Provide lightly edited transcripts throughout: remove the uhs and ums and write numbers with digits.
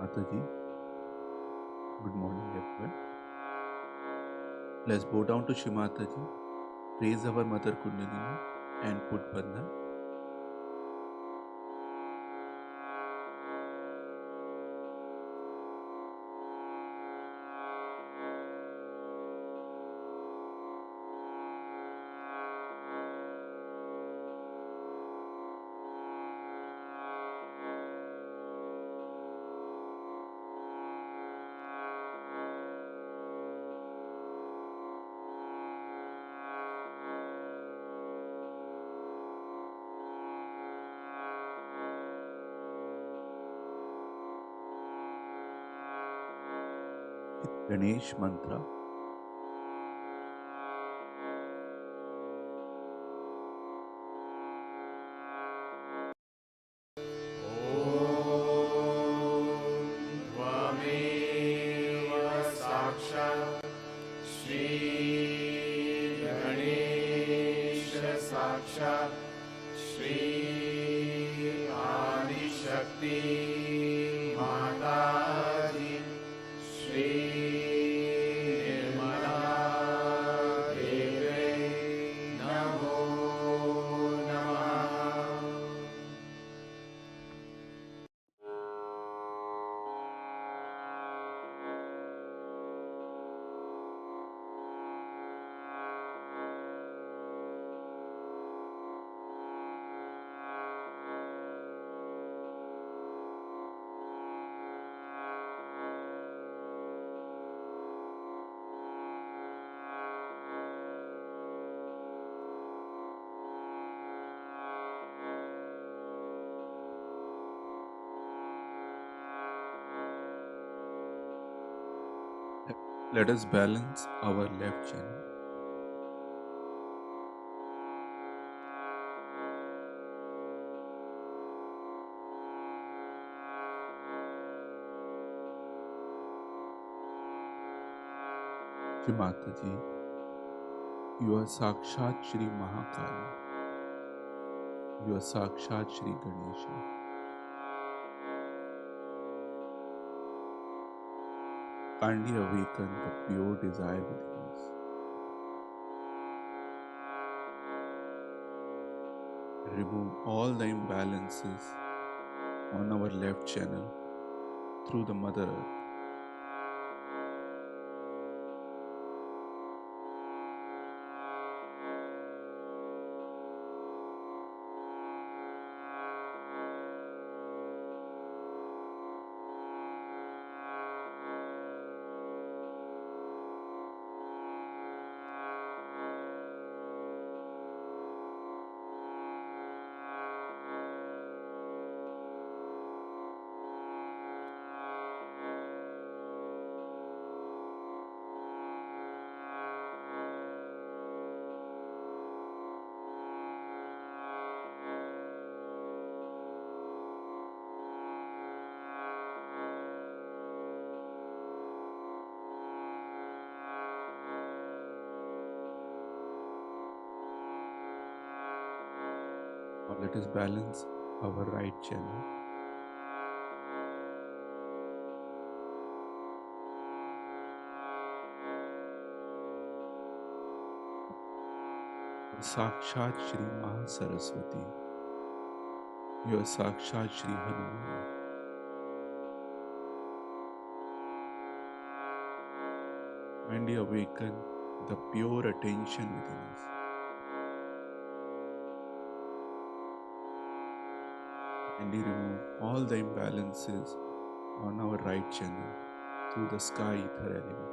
Mataji, good morning everyone. Let's bow down to Shimataji, praise our Mother Kundalini and put Bandhan. Ganesh Mantra. Let us balance our left channel. Shri Mataji, you are Sakshat Shri Mahakali. You are Sakshat Shri Ganesha. Kindly awaken the pure desire within us. Remove all the imbalances on our left channel through the Mother Earth. Now let us balance our right channel. Sakshat Shri Mahasaraswati. You are Sakshat Shri Hanuman. Kindly awaken the pure attention within us. Kindly remove all the imbalances on our right channel through the sky ether element.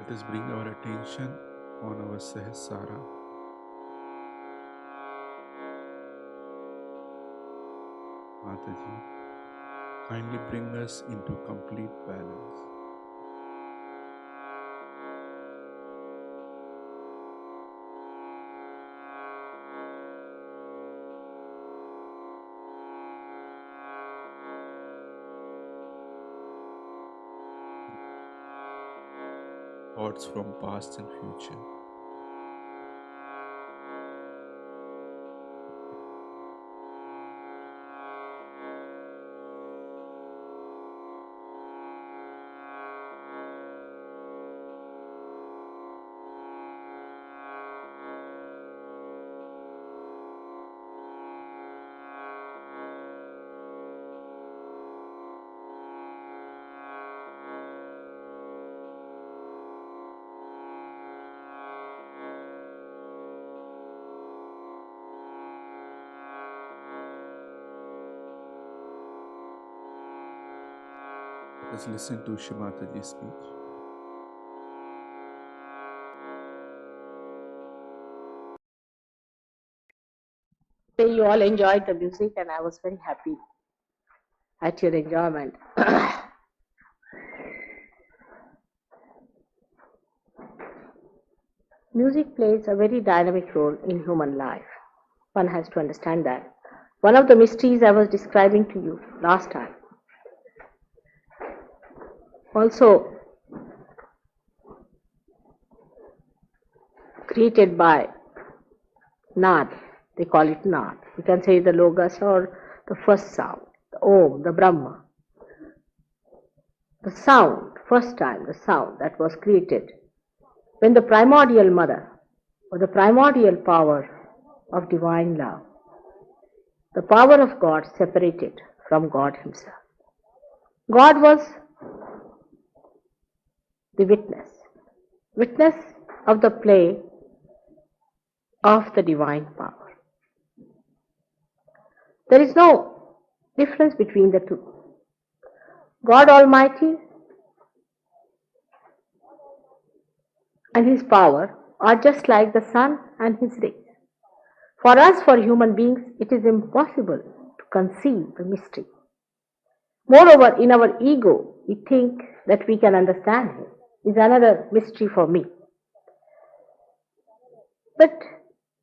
Let us bring our attention on our Sahasrara. Mataji, kindly bring us into complete balance. Thoughts from past and future. Let us listen to Shri Mataji's speech. You all enjoyed the music, and I was very happy at your enjoyment. Music plays a very dynamic role in human life. One has to understand that. One of the mysteries I was describing to you last time. Also created by Nad, they call it Nad. You can say the Logos or the first sound, the Om, the Brahma. The sound, first time, the sound that was created when the primordial mother or the primordial power of divine love, the power of God separated from God Himself. God was the witness of the play of the divine power. There is no difference between the two. God Almighty and His power are just like the sun and His rays. For us, for human beings, it is impossible to conceive the mystery. Moreover, in our ego, we think that we can understand Him. Is another mystery for me. But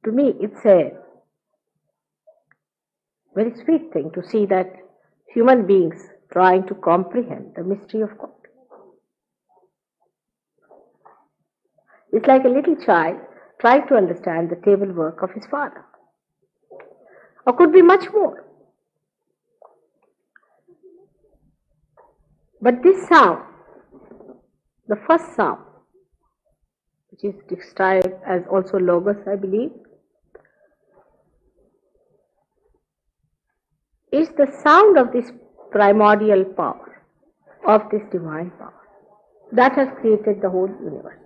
to me, it's a very sweet thing to see that human beings trying to comprehend the mystery of God. It's like a little child trying to understand the table work of his father. Or could be much more. But this sound, the first sound, which is described as also Logos, I believe, is the sound of this primordial power, of this divine power, that has created the whole universe.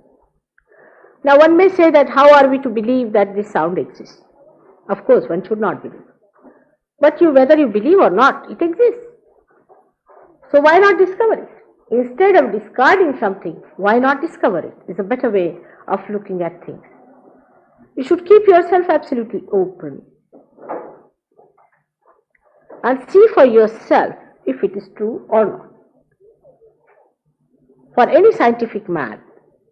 Now one may say that how are we to believe that this sound exists? Of course, one should not believe. But whether you believe or not, it exists. So why not discover it? Instead of discarding something, why not discover it? It's a better way of looking at things. You should keep yourself absolutely open and see for yourself if it is true or not. For any scientific man,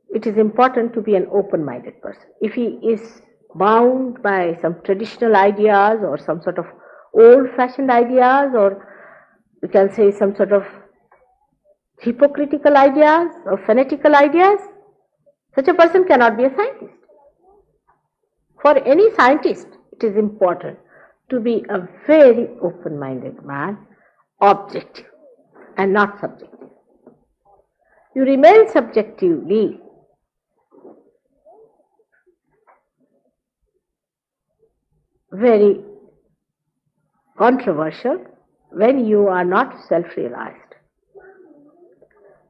it is important to be an open-minded person. If he is bound by some traditional ideas or some sort of old-fashioned ideas, or you can say some sort of hypocritical ideas or fanatical ideas, such a person cannot be a scientist. For any scientist, it is important to be a very open-minded man, objective and not subjective. You remain subjectively very controversial when you are not self-realized.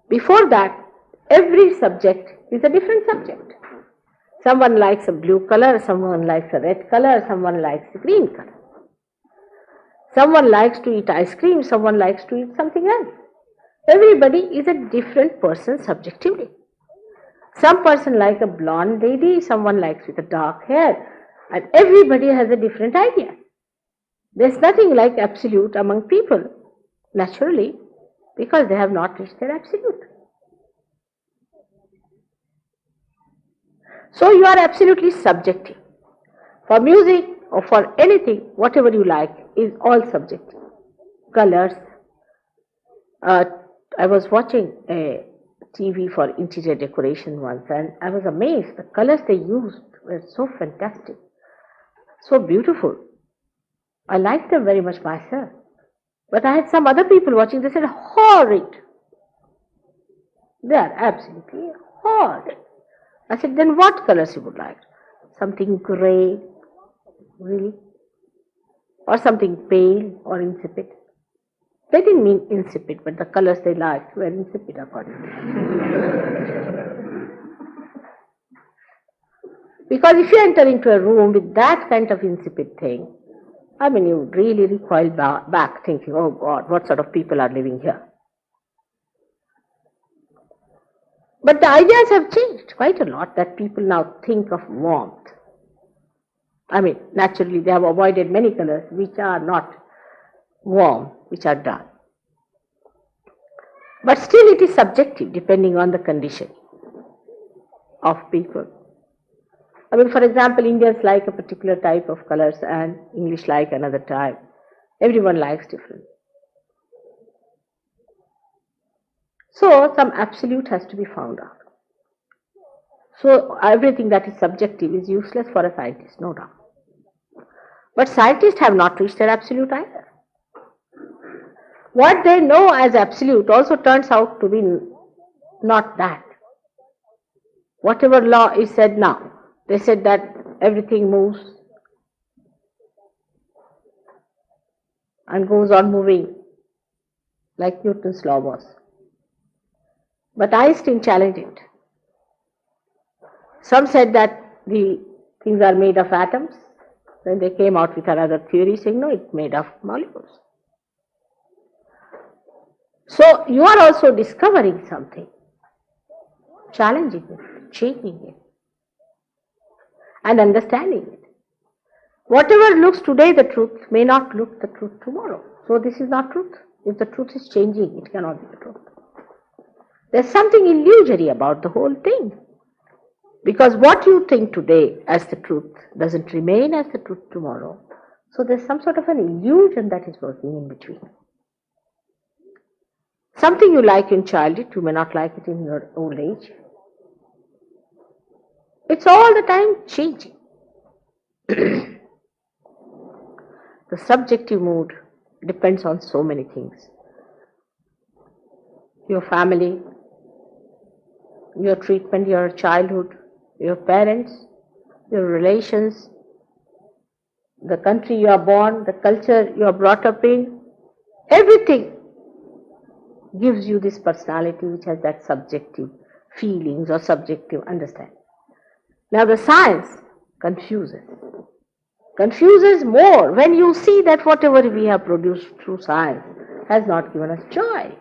Before that, every subject is a different subject. Someone likes a blue color, someone likes a red color, someone likes a green color. Someone likes to eat ice cream, someone likes to eat something else. Everybody is a different person subjectively. Some person likes a blonde lady, someone likes with a dark hair, and everybody has a different idea. There's nothing like absolute among people, naturally, because they have not reached their absolute. So you are absolutely subjective. For music or for anything, whatever you like is all subjective. Colors. I was watching a TV for interior decoration once, and I was amazed. The colors they used were so fantastic, so beautiful. I liked them very much myself. But I had some other people watching, they said, horrid. They are absolutely horrid. I said, then what colors you would like? Something grey, really? Or something pale or insipid? They didn't mean insipid, but the colors they liked were insipid according to them. Because if you enter into a room with that kind of insipid thing, I mean, you really recoil back thinking, oh God, what sort of people are living here? But the ideas have changed quite a lot, that people now think of warmth. I mean, naturally they have avoided many colors which are not warm, which are dull. But still it is subjective depending on the condition of people. I mean, for example, Indians like a particular type of colors and English like another type. Everyone likes different. So some absolute has to be found out. So everything that is subjective is useless for a scientist, no doubt. But scientists have not reached their absolute either. What they know as absolute also turns out to be not that. Whatever law is said now, they said that everything moves and goes on moving like Newton's law was. But Einstein challenged it. Some said that the things are made of atoms. Then they came out with another theory saying, no, it's made of molecules. So you are also discovering something, challenging it, changing it, and understanding it. Whatever looks today the truth may not look the truth tomorrow. So this is not truth. If the truth is changing, it cannot be the truth. There's something illusory about the whole thing. Because what you think today as the truth doesn't remain as the truth tomorrow. So there's some sort of an illusion that is working in between. Something you like in childhood, you may not like it in your old age. It's all the time changing. The subjective mood depends on so many things. Your family, your treatment, your childhood, your parents, your relations, the country you are born, the culture you are brought up in, everything gives you this personality which has that subjective feelings or subjective understanding. Now the science confuses more when you see that whatever we have produced through science has not given us joy.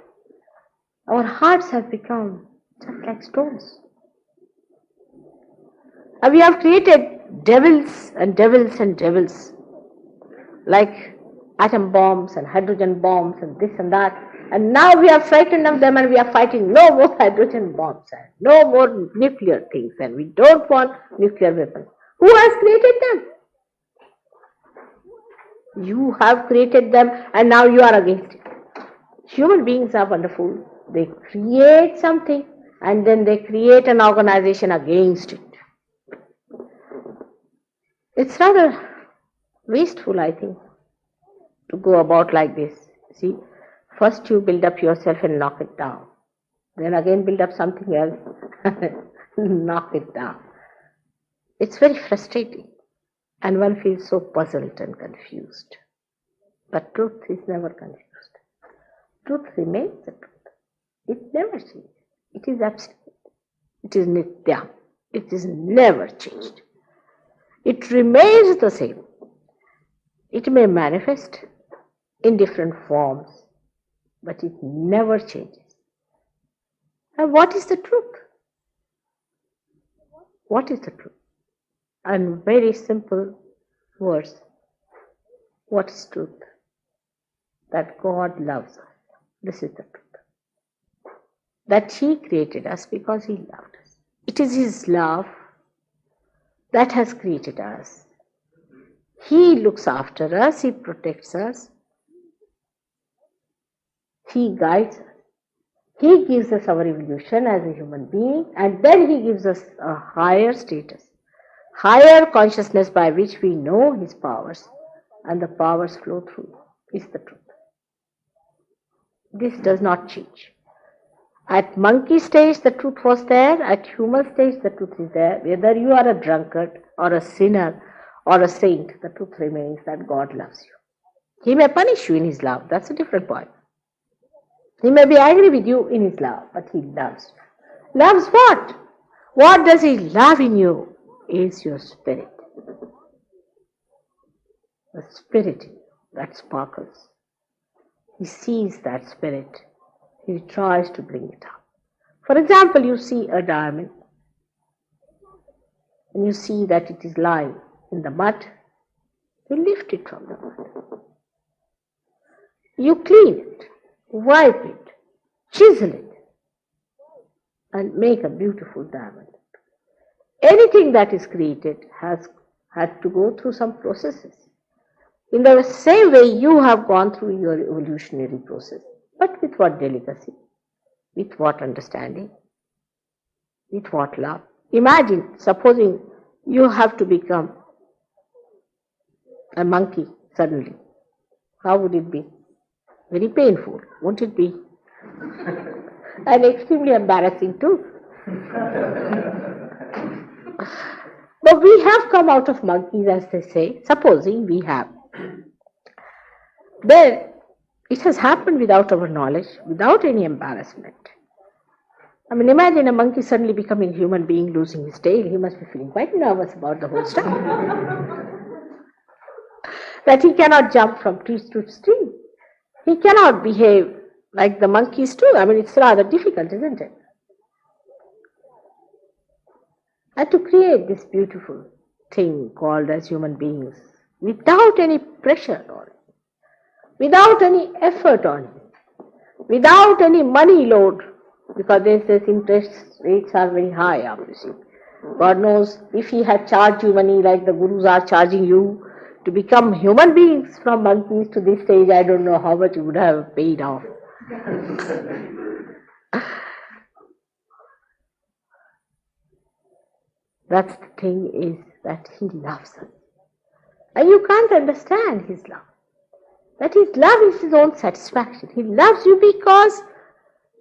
Our hearts have become just like stones. And we have created devils and devils and devils, like atom bombs and hydrogen bombs and this and that. And now we are frightened of them and we are fighting no more hydrogen bombs and no more nuclear things and we don't want nuclear weapons. Who has created them? You have created them and now you are against it. Human beings are wonderful. They create something and then they create an organization against it. It's rather wasteful, I think, to go about like this. See, first you build up yourself and knock it down. Then again build up something else, knock it down. It's very frustrating and one feels so puzzled and confused. But truth is never confused. Truth remains the truth. It never changes. It is absolute. It is nitya. It is never changed. It remains the same. It may manifest in different forms, but it never changes. And what is the truth? What is the truth? And very simple words. What is truth? That God loves us. This is the truth. That He created us because He loved us. It is His love that has created us. He looks after us, He protects us, He guides us. He gives us our evolution as a human being and then He gives us a higher status, higher consciousness by which we know His powers and the powers flow through is the truth. This does not change. At monkey stage the truth was there, at human stage the truth is there. Whether you are a drunkard or a sinner or a saint, the truth remains that God loves you. He may punish you in His love, that's a different point. He may be angry with you in His love, but He loves you. Loves what? What does He love in you? Is your spirit. The spirit in you that sparkles. He sees that spirit. He tries to bring it up. For example, you see a diamond and you see that it is lying in the mud. You lift it from the mud. You clean it, wipe it, chisel it, and make a beautiful diamond. Anything that is created has had to go through some processes. In the same way, you have gone through your evolutionary process. But with what delicacy? With what understanding? With what love? Imagine, supposing you have to become a monkey suddenly. How would it be? Very painful, won't it be? And extremely embarrassing too. But we have come out of monkeys, as they say, supposing we have. Then it has happened without our knowledge, without any embarrassment. I mean, imagine a monkey suddenly becoming a human being, losing his tail. He must be feeling quite nervous about the whole stuff. That he cannot jump from tree to tree. He cannot behave like the monkeys do. I mean, it's rather difficult, isn't it? And to create this beautiful thing called as human beings without any pressure on it, without any effort on it, without any money load, because this interest rates are very high, obviously. God knows if he had charged you money like the gurus are charging you to become human beings from monkeys to this stage, I don't know how much you would have paid off. That's the thing, is that he loves us. And you can't understand his love. That his love is his own satisfaction. He loves you because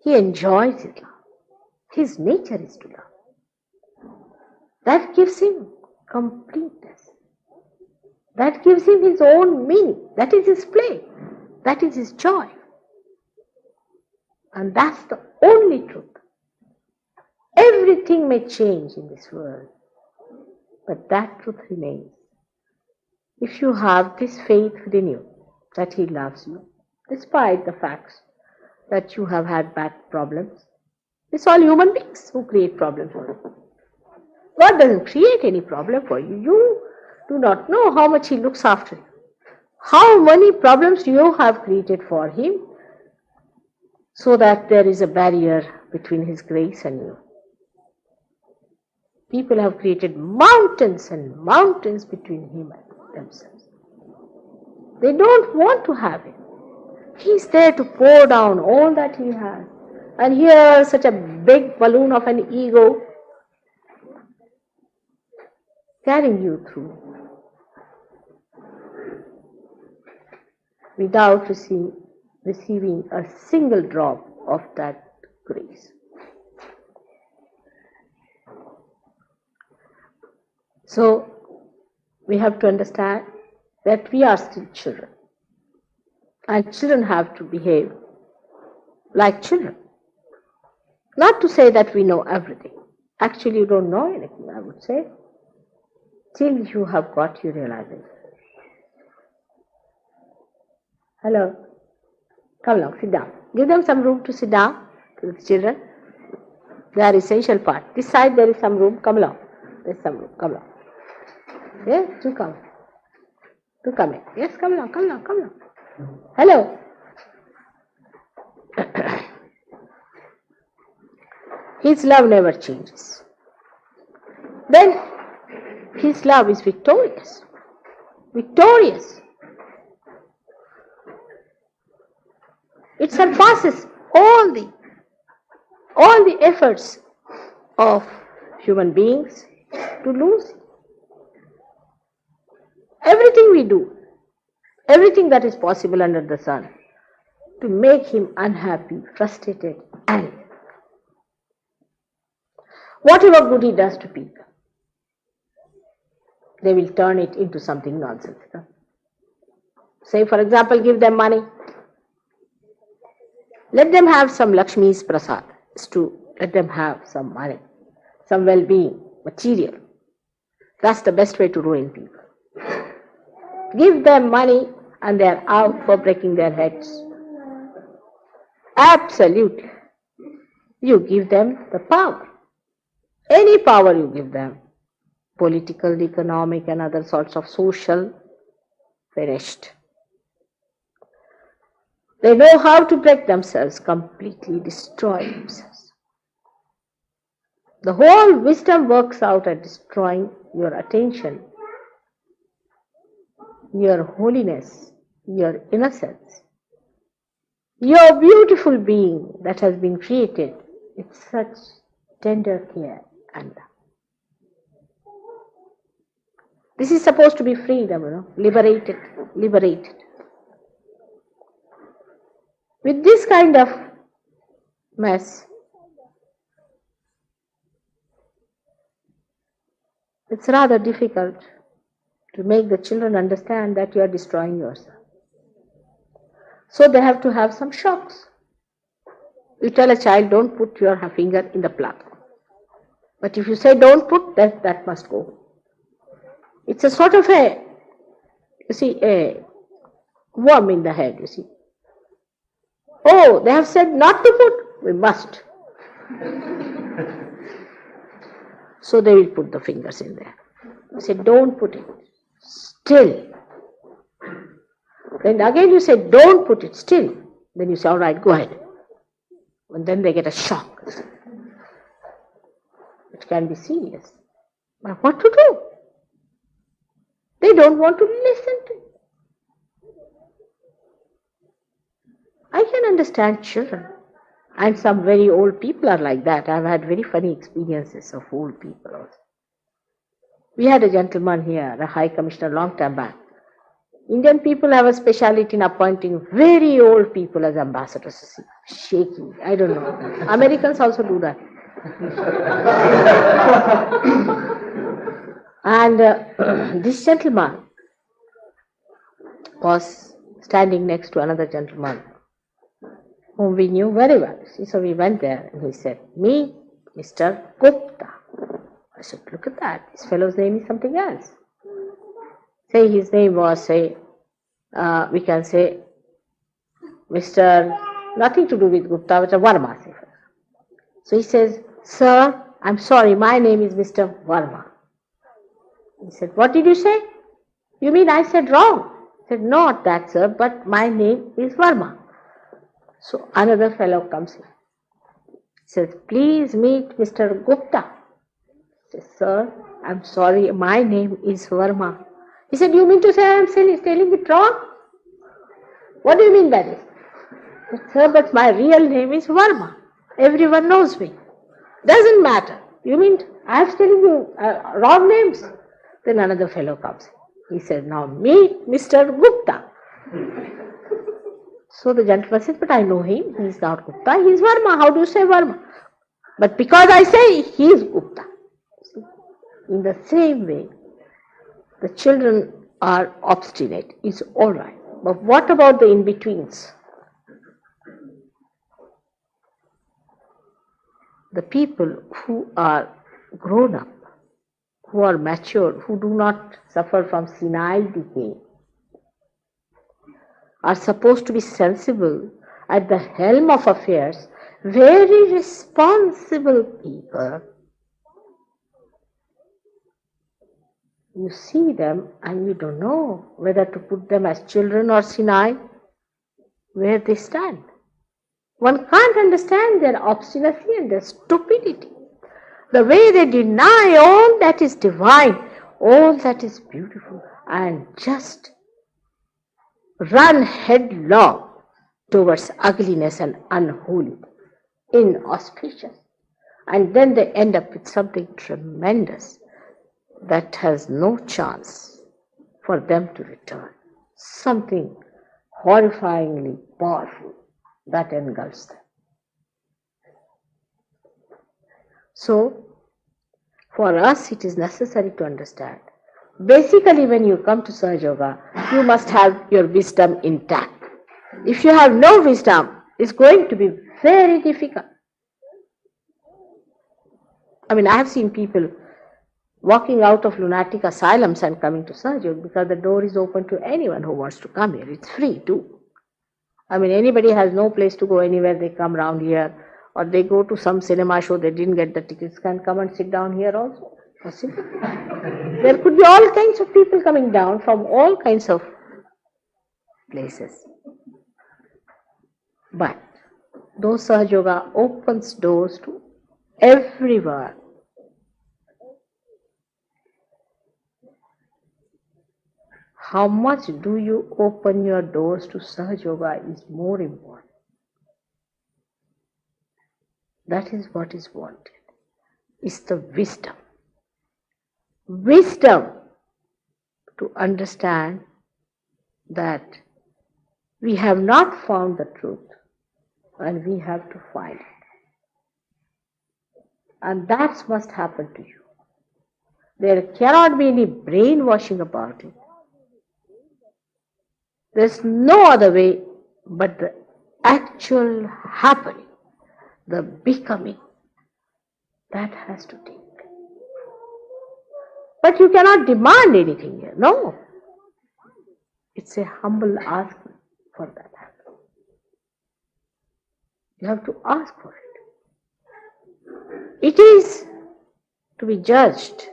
he enjoys his love. His nature is to love. That gives him completeness. That gives him his own meaning. That is his play. That is his joy. And that's the only truth. Everything may change in this world, but that truth remains. If you have this faith within you, that he loves you, despite the facts that you have had bad problems. It's all human beings who create problems for you. God doesn't create any problem for you. You do not know how much he looks after you. How many problems you have created for him, so that there is a barrier between his grace and you. People have created mountains and mountains between him and themselves. They don't want to have him. He's there to pour down all that he has. And here, such a big balloon of an ego carrying you through without receiving a single drop of that grace. So, we have to understand that we are still children. And children have to behave like children. Not to say that we know everything. Actually, you don't know anything, I would say, till you have got your realization. Hello. Come along, sit down. Give them some room to sit down, to the children. They are essential part. This side there is some room. Come along. There is some room. Come along. Yes, do come. Do come in. Yes, come along, come along, come along. Hello. His love never changes. Then his love is victorious. Victorious. It surpasses all the efforts of human beings to lose. Everything we do, everything that is possible under the sun, to make him unhappy, frustrated, angry. Whatever good he does to people, they will turn it into something nonsensical. Say, for example, give them money. Let them have some Lakshmi's prasad. It's to let them have some money, some well-being, material. That's the best way to ruin people. Give them money and they are out for breaking their heads. Absolutely. You give them the power. Any power you give them, political, economic and other sorts of social, finished. They know how to break themselves, completely destroy themselves. The whole wisdom works out at destroying your attention, your holiness, your innocence, your beautiful being that has been created with such tender care and love. This is supposed to be freedom, liberated, liberated. With this kind of mess, it's rather difficult to make the children understand that you are destroying yourself. So they have to have some shocks. You tell a child, don't put your finger in the plug. But if you say don't put, that must go. It's a sort of a worm in the head, you see. Oh, they have said not to put, we must. So they will put the fingers in there. You say, don't put it. Still. Then again you say, don't put it. Still. Then you say, all right, go ahead. And then they get a shock. It can be serious. But what to do? They don't want to listen to it. I can understand children. And some very old people are like that. I've had very funny experiences of old people also. We had a gentleman here, a high commissioner, long time back. Indian people have a speciality in appointing very old people as ambassadors. Shaky, I don't know. Americans also do that. And this gentleman was standing next to another gentleman whom we knew very well. So we went there and he said, "Me, Mr. Gupta." I said, "Look at that, this fellow's name is something else." Say his name was, we can say, Mr. nothing to do with Gupta, but a Varma. So he says, "Sir, I'm sorry, my name is Mr. Varma." He said, "What did you say? You mean I said wrong?" He said, "Not that, sir, but my name is Varma." So another fellow comes in. He says, "Please meet Mr. Gupta." He says, "Sir, I'm sorry, my name is Varma." He said, "You mean to say I'm telling it wrong? What do you mean by this?" I said, "Sir, but my real name is Varma. Everyone knows me. Doesn't matter. You mean I'm telling you wrong names?" Then another fellow comes. He said, "Now meet Mr. Gupta." So the gentleman said, "But I know him. He is not Gupta. He is Varma. How do you say Varma?" "But because I say he is Gupta." In the same way, the children are obstinate. It's all right. But what about the in-betweens? The people who are grown up, who are mature, who do not suffer from senile decay, are supposed to be sensible at the helm of affairs, very responsible people. You see them and you don't know whether to put them as children or senile, where they stand. One can't understand their obstinacy and their stupidity. The way they deny all that is divine, all that is beautiful, and just run headlong towards ugliness and unholy, inauspicious. And then they end up with something tremendous that has no chance for them to return. Something horrifyingly powerful that engulfs them. So, for us it is necessary to understand. Basically, when you come to Sahaja Yoga, you must have your wisdom intact. If you have no wisdom, it's going to be very difficult. I have seen people walking out of lunatic asylums and coming to Sahaja Yoga because the door is open to anyone who wants to come here. It's free too. Anybody has no place to go anywhere, they come round here, or they go to some cinema show, they didn't get the tickets, can come and sit down here also. Possible. There could be all kinds of people coming down from all kinds of places. But though Sahaja Yoga opens doors to everyone, how much do you open your doors to Sahaja Yoga is more important. That is what is wanted. It's the wisdom. Wisdom to understand that we have not found the truth and we have to find it. And that must happen to you. There cannot be any brainwashing about it. There's no other way but the actual happening, the becoming, that has to take place. But you cannot demand anything here. No. It's a humble ask for that happen. You have to ask for it. It is to be judged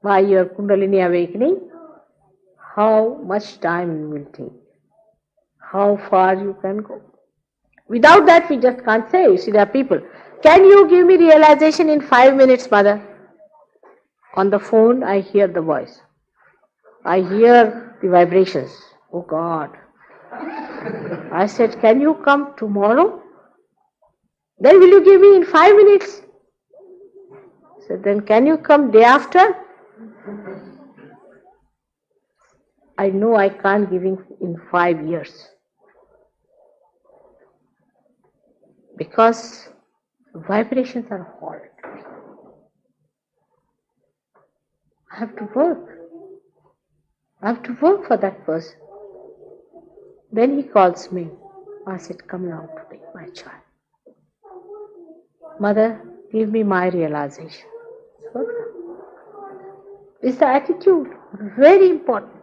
by your Kundalini awakening, how much time it will take, how far you can go. Without that, we just can't say. You see, there are people, can you give me realization in 5 minutes, mother? On the phone, I hear the voice. I hear the vibrations. Oh God. I said, can you come tomorrow? Then will you give me in 5 minutes? I said, then can you come day after? I know I can't give in 5 years. Because vibrations are hard. I have to work. I have to work for that person. Then he calls me. I said, come now today, my child. Mother, give me my realization. It's the attitude, very important.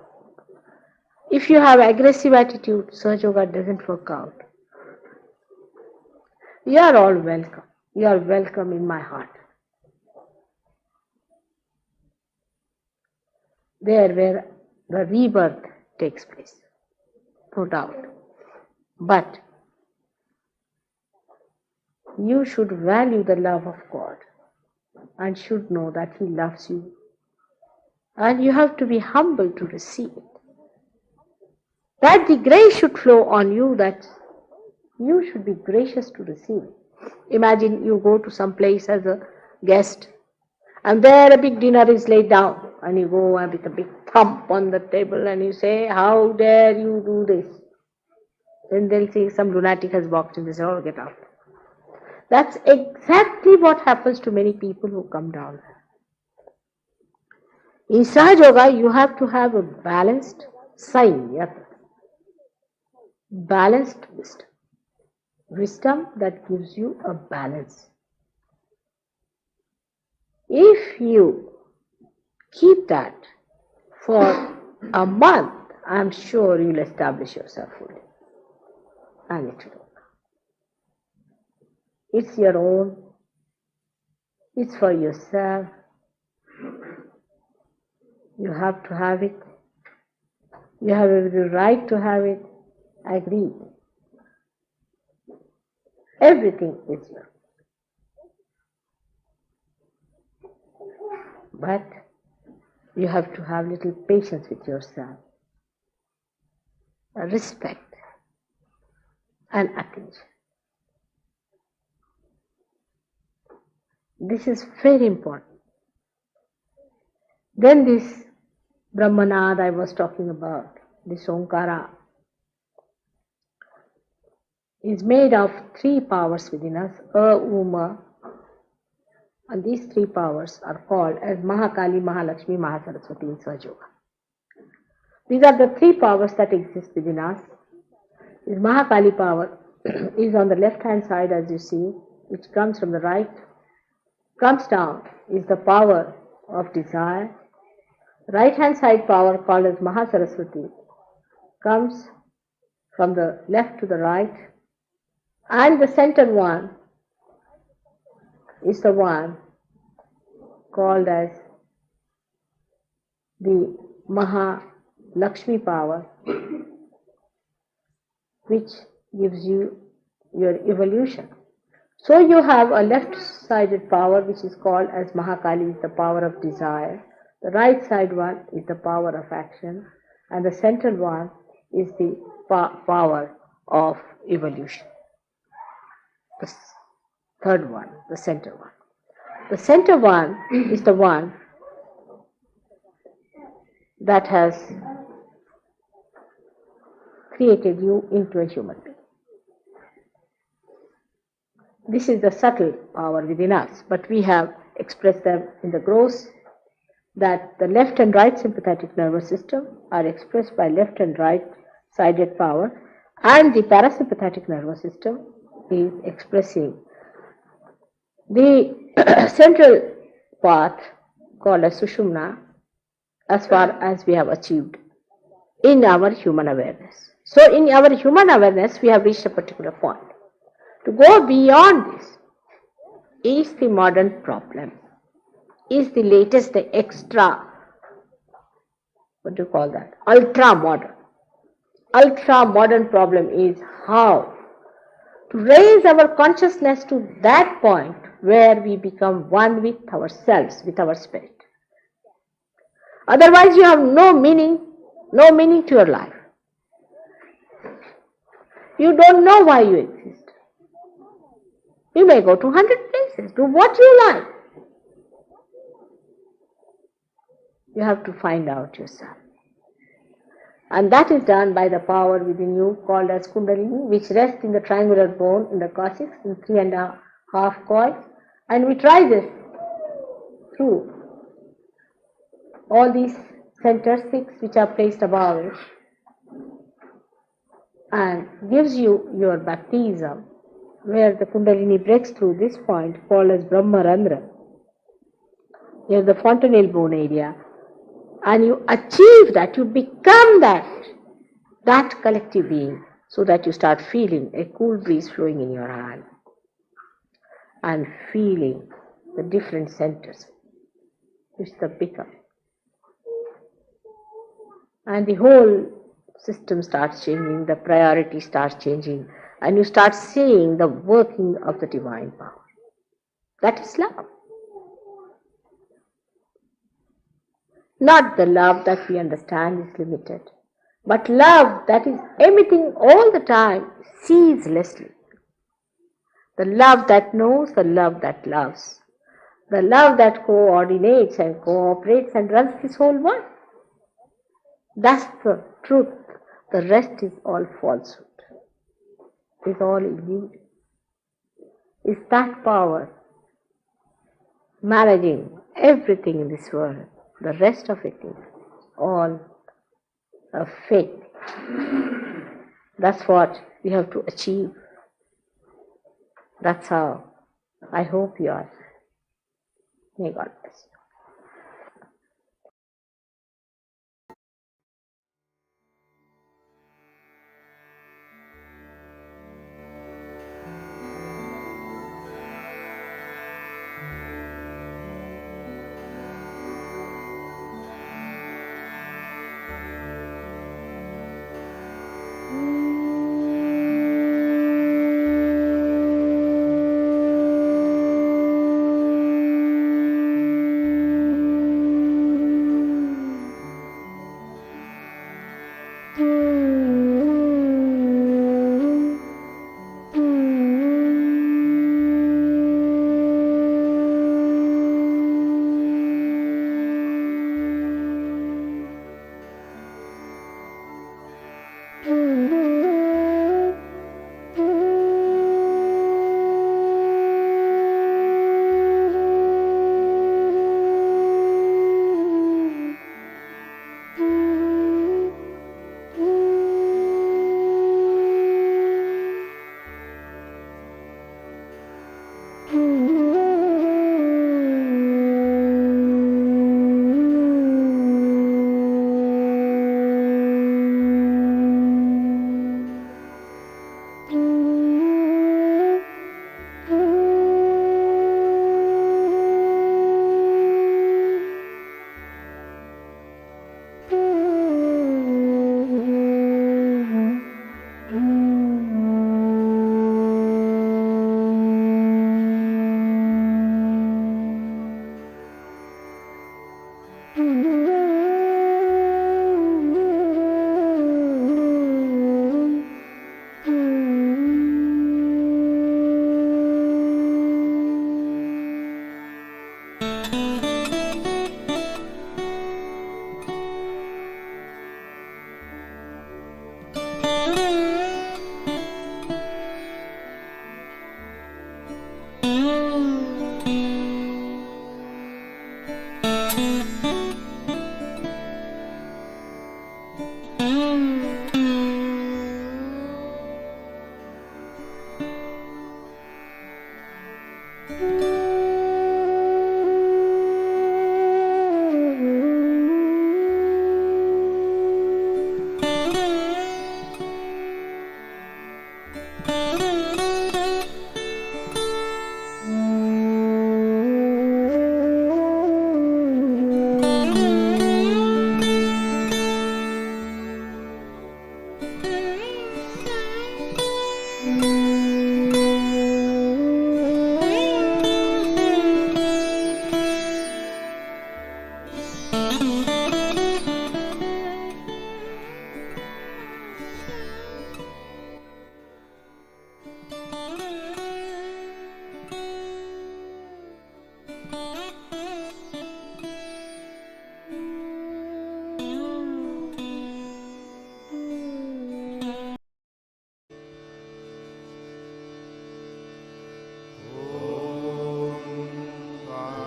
If you have aggressive attitude, Sahaja Yoga doesn't work out. You are all welcome. You are welcome in my heart. There where the rebirth takes place, no doubt. But you should value the love of God and should know that He loves you. And you have to be humble to receive it. That the grace should flow on you, that you should be gracious to receive it. Imagine you go to some place as a guest and there a big dinner is laid down and you go with a big thump on the table and you say, how dare you do this? Then they'll say some lunatic has walked in, they say, oh, get out. That's exactly what happens to many people who come down. In Sahaja Yoga, you have to have a balanced sign, balanced wisdom. Wisdom that gives you a balance. If you keep that for a month, I'm sure you'll establish yourself fully. And it will work. It's your own. It's for yourself. You have to have it. You have every right to have it. Agreed. Everything is yours. But you have to have little patience with yourself, respect and attention. This is very important. Then this Brahmanad I was talking about, this Omkara, is made of 3 powers within us, Uma, and these 3 powers are called as Mahakali, Mahalakshmi, Mahasaraswati in Sahaja Yoga. These are the 3 powers that exist within us. This Mahakali power is on the left hand side, as you see, which comes from the right, comes down, is the power of desire. Right hand side power called as Mahasaraswati comes from the left to the right, and the center one is the one called as the Mahalakshmi power, which gives you your evolution. So you have a left-sided power which is called as Mahakali, is the power of desire. The right side one is the power of action, and the central one is the power of evolution. The third one, the center one. The center one is the one that has created you into a human being. This is the subtle power within us, but we have expressed them in the gross, that the left and right sympathetic nervous system are expressed by left and right sided power, and the parasympathetic nervous system is expressing the central path called as Sushumna, as far as we have achieved in our human awareness. So in our human awareness, we have reached a particular point. To go beyond this is the modern problem, is the latest, the extra, what do you call that, ultra modern. Ultra modern problem is how to raise our consciousness to that point where we become one with ourselves, with our spirit. Otherwise you have no meaning to your life. You don't know why you exist. You may go to 100 places, do what you like. You have to find out yourself. And that is done by the power within you called as Kundalini, which rests in the triangular bone in the coccyx in 3.5 coils. And we try this through all these centers, 6 which are placed above it, and gives you your baptism, where the Kundalini breaks through this point called as Brahmarandra, near the fontanelle bone area, and you achieve that, you become that collective being, so that you start feeling a cool breeze flowing in your hand and feeling the different centers which the become. And the whole system starts changing, the priority starts changing, and you start seeing the working of the divine power. That is love. Not the love that we understand is limited, but love that is emitting all the time, ceaselessly. The love that knows, the love that loves, the love that coordinates and cooperates and runs this whole world. That's the truth. The rest is all falsehood. Is all illusion. Is that power managing everything in this world? The rest of it is all a fake. That's what we have to achieve. That's how I hope you are. May God bless you.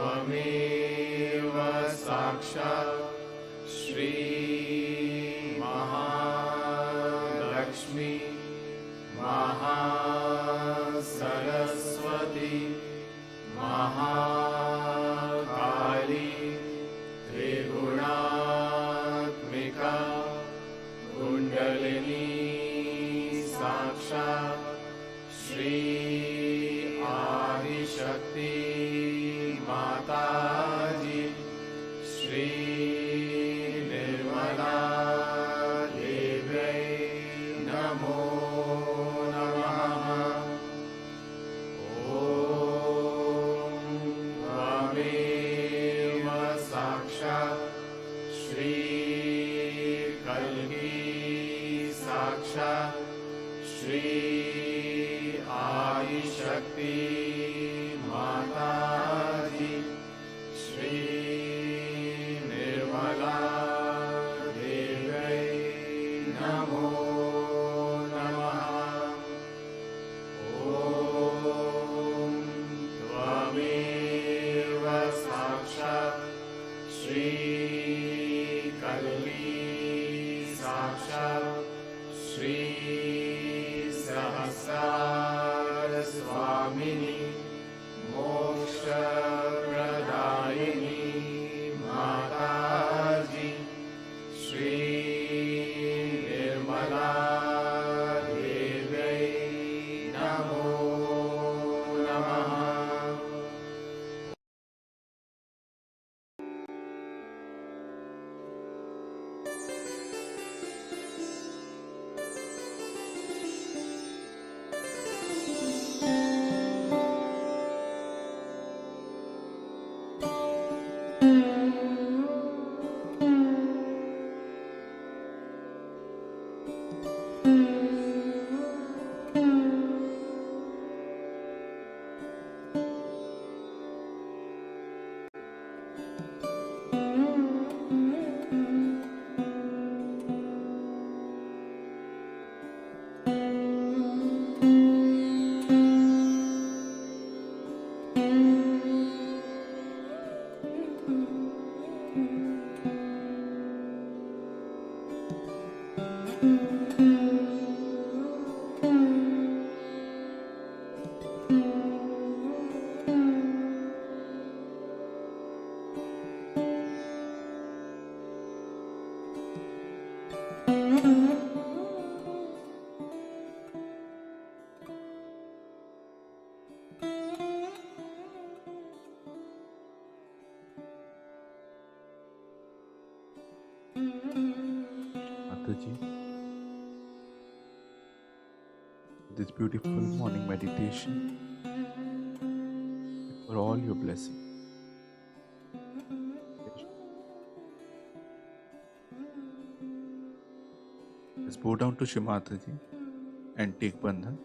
त्वमेव साक्षात् श्री महालक्ष्मी महासरस्वती महाकाली त्रिगुणात्मिका कुण्डलिनी साक्षात् श्री आदिशक्ति माताजी श्री निर्मला देव्यै नमो नमः। ॐ त्वमेव साक्षात् श्री कल्की साक्षात् श्री आदिशक्ति माताजी श्री निर्मला देव्यै नमो नमः। ॐ त्वमेव साक्षात् श्री कल्की साक्षात् श्री सहस्रार स्वामिनी मोक्षप्रदायिनी माताजी श्री निर्मला देव्यै नमो नमः। Mataji, this beautiful morning meditation for all your blessings. Just bow down to Shri Mataji and take Bandhan.